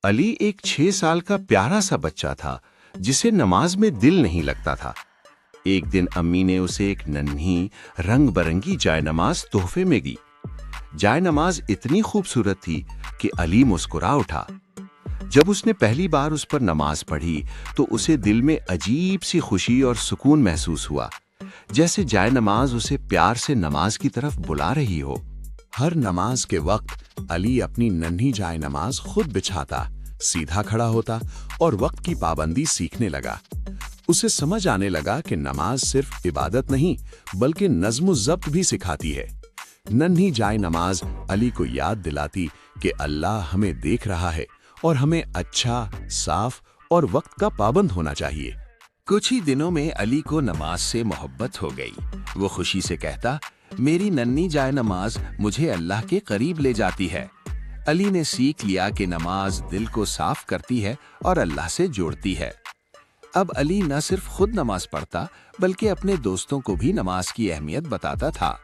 علی ایک 6 سال کا پیارا سا بچہ تھا جسے نماز میں دل نہیں لگتا تھا۔ ایک دن امی نے اسے ایک ننھی رنگ برنگی جائے نماز تحفے میں دی۔ جائے نماز اتنی خوبصورت تھی کہ علی مسکرا اٹھا۔ جب اس نے پہلی بار اس پر نماز پڑھی تو اسے دل میں عجیب سی خوشی اور سکون محسوس ہوا، جیسے جائے نماز اسے پیار سے نماز کی طرف بلا رہی ہو۔ ہر نماز کے وقت علی اپنی ننھی جائے نماز خود بچھاتا، سیدھا کھڑا ہوتا اور وقت کی پابندی سیکھنے لگا۔ اسے سمجھ آنے لگا کہ نماز صرف عبادت نہیں بلکہ نظم و ضبط بھی سکھاتی ہے۔ ننھی جائے نماز علی کو یاد دلاتی کہ اللہ ہمیں دیکھ رہا ہے اور ہمیں اچھا، صاف اور وقت کا پابند ہونا چاہیے۔ کچھ ہی دنوں میں علی کو نماز سے محبت ہو گئی۔ وہ خوشی سے کہتا، میری ننھی جائے نماز مجھے اللہ کے قریب لے جاتی ہے۔ علی نے سیکھ لیا کہ نماز دل کو صاف کرتی ہے اور اللہ سے جوڑتی ہے۔ اب علی نہ صرف خود نماز پڑھتا بلکہ اپنے دوستوں کو بھی نماز کی اہمیت بتاتا تھا۔